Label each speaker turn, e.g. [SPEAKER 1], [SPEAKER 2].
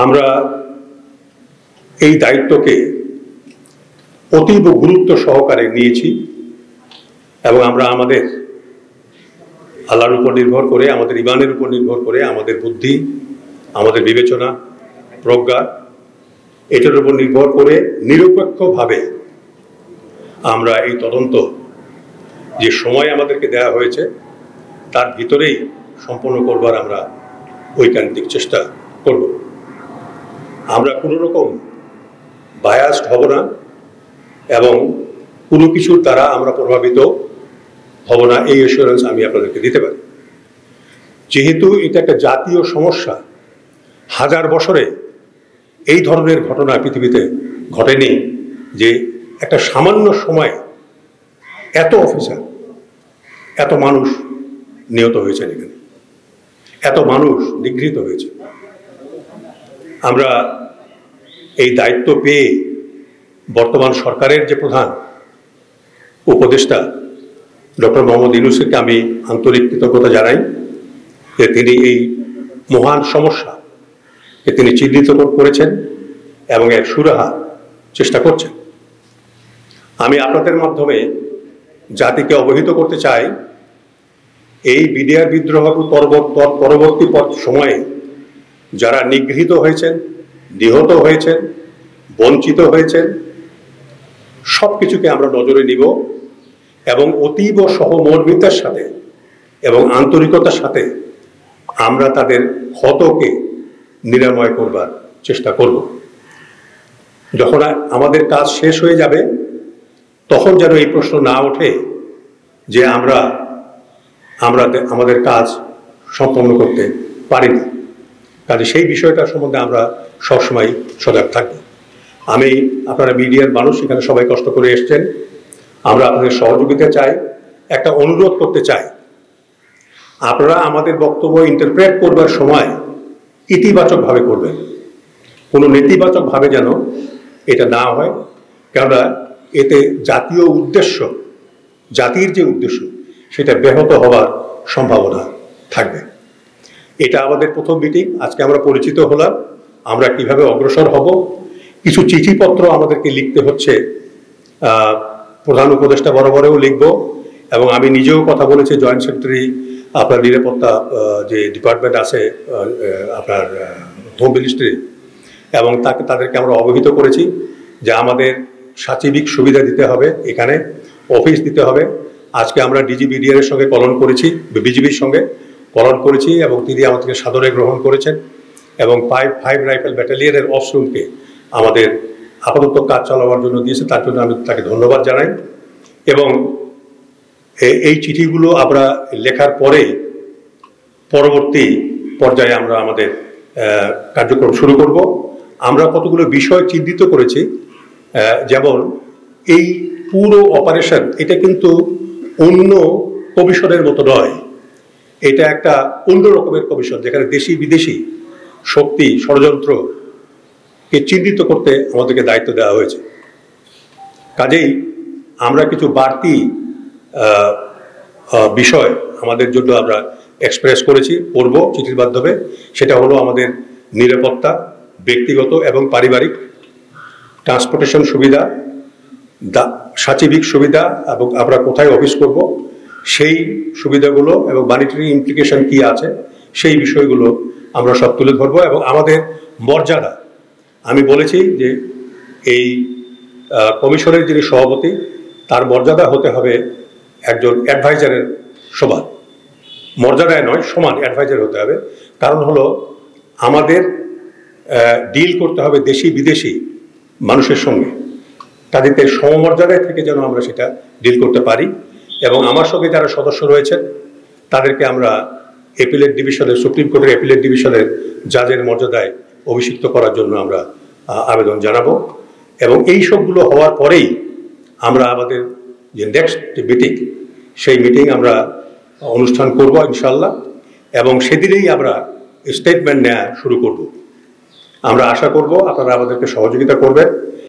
[SPEAKER 1] আমরা এই দায়িত্বকে অতীব গুরুত্ব সহকারে নিয়েছি এবং আমরা আমাদের আল্লাহর উপর নির্ভর করে, আমাদের ঈমানের উপর নির্ভর করে, আমাদের বুদ্ধি, আমাদের বিবেচনা, প্রজ্ঞা, এটার উপর নির্ভর করে নিরপেক্ষভাবে আমরা এই তদন্ত যে সময় আমাদেরকে দেওয়া হয়েছে তার ভিতরেই সম্পন্ন করবার আমরা ঐকান্তিক চেষ্টা করব। আমরা কোনো রকম বায়াসড হব না এবং কোনো কিছুর দ্বারা আমরা প্রভাবিত হব না, এই অ্যাসুরেন্স আমি আপনাদেরকে দিতে পারি। যেহেতু এটা একটা জাতীয় সমস্যা, হাজার বছরে এই ধরনের ঘটনা পৃথিবীতে ঘটেনি যে একটা সামান্য সময়ে এত অফিসার, এত মানুষ নিহত হয়েছেন, এখানে এত মানুষ নিগৃহীত হয়েছে। আমরা এই দায়িত্ব পেয়ে বর্তমান সরকারের যে প্রধান উপদেষ্টা ডক্টর মোহাম্মদ ইউনূসকে আমি আন্তরিক কৃতজ্ঞতা জানাই যে তিনি এই মহান সমস্যাকে তিনি চিহ্নিত করেছেন এবং এর সুরাহা চেষ্টা করছেন। আমি আপনাদের মাধ্যমে জাতিকে অবহিত করতে চাই, এই বিডিআর বিদ্রোহ পরবর্তী সময়ে যারা নিগৃহীত হয়েছেন, নিহত হয়েছেন, বঞ্চিত হয়েছেন, সব কিছুকে আমরা নজরে নিব এবং অতীব সহমর্মিতার সাথে এবং আন্তরিকতার সাথে আমরা তাদের ক্ষতকে নিরাময় করবার চেষ্টা করব। যখন আমাদের কাজ শেষ হয়ে যাবে তখন যেন এই প্রশ্ন না ওঠে যে আমরা আমাদের কাজ সম্পন্ন করতে পারিনি। কাজে সেই বিষয়টা সম্বন্ধে আমরা সবসময় সজাগ থাকব। আমি, আপনারা মিডিয়ার মানুষ, এখানে সবাই কষ্ট করে এসছেন, আমরা আপনাদের সহযোগিতা চাই, একটা অনুরোধ করতে চাই, আপনারা আমাদের বক্তব্য ইন্টারপ্রেট করবার সময় ইতিবাচকভাবে করবেন, কোনো নেতিবাচকভাবে যেন এটা না হয়, কেননা এতে জাতীয় উদ্দেশ্য, জাতির যে উদ্দেশ্য সেটা ব্যাহত হওয়ার সম্ভাবনা থাকবে। এটা আমাদের প্রথম মিটিং, আজকে আমরা পরিচিত হলাম, আমরা কিভাবে অগ্রসর হব। কিছু চিঠিপত্র আমাদেরকে লিখতে হচ্ছে, প্রধান উপদেষ্টা বরাবরেও লিখব এবং আমি নিজেও কথা বলেছি জয়েন্ট সেক্রেটারি আপনার নিরাপত্তা যে ডিপার্টমেন্ট আছে আপনার হোম মিনিস্ট্রি, এবং তাদেরকে আমরা অবহিত করেছি যে আমাদের সাচিবিক সুবিধা দিতে হবে, এখানে অফিস দিতে হবে। আজকে আমরা ডিজিবিডিআর এর সঙ্গে কলন করেছি, বিজিবির সঙ্গে কলন করেছি এবং তিনি আমাদেরকে সাদরে গ্রহণ করেছেন এবং 5 রাইফেল ব্যাটালিয়নের অফরুমকে আমাদের আপাতত কাজ চালাবার জন্য দিয়েছে, তার জন্য আমি তাকে ধন্যবাদ জানাই। এবং এই চিঠিগুলো আমরা লেখার পরে পরবর্তী পর্যায়ে আমরা আমাদের কার্যক্রম শুরু করব। আমরা কতগুলো বিষয় চিহ্নিত করেছি, যেমন এই পুরো অপারেশন এটা কিন্তু অন্য কমিশনের মতো নয়, এটা একটা অন্য রকমের কমিশন যেখানে দেশি বিদেশি শক্তি ষড়যন্ত্রকে চিহ্নিত করতে আমাদেরকে দায়িত্ব দেওয়া হয়েছে। কাজেই আমরা কিছু বাড়তি বিষয় আমাদের জন্য আমরা এক্সপ্রেস করেছি, করব চিঠির মাধ্যমে। সেটা হলো আমাদের নিরাপত্তা, ব্যক্তিগত এবং পারিবারিক, ট্রান্সপোর্টেশন সুবিধা, সাচিবিক সুবিধা এবং আমরা কোথায় অফিস করব সেই সুবিধাগুলো এবং মনিটরিং ইমপ্লিকেশন কি আছে সেই বিষয়গুলো আমরা সব তুলে ধরবো। এবং আমাদের মর্যাদা, আমি বলেছি যে এই কমিশনের যিনি সভাপতি তার মর্যাদা হতে হবে একজন অ্যাডভাইজারের সমান, মর্যাদায় নয় সমান অ্যাডভাইজার হতে হবে। কারণ হলো আমাদের ডিল করতে হবে দেশি বিদেশি মানুষের সঙ্গে, তাদেরকে সমমর্যাদায় থেকে যেন আমরা সেটা ডিল করতে পারি। এবং আমার সঙ্গে যারা সদস্য রয়েছেন তাদেরকে আমরা অ্যাপিলেট ডিভিশনের, সুপ্রিম কোর্টের অ্যাপিলেট ডিভিশনের জাজের মর্যাদায় অভিষিক্ত করার জন্য আমরা আবেদন জানাবো। এবং এই সবগুলো হওয়ার পরেই আমরা আমাদের যে নেক্সট যে মিটিং, সেই মিটিং আমরা অনুষ্ঠান করব ইনশাল্লাহ, এবং সেদিনেই আমরা স্টেটমেন্ট নেওয়া শুরু করব। আমরা আশা করব আপনারা আমাদেরকে সহযোগিতা করবেন।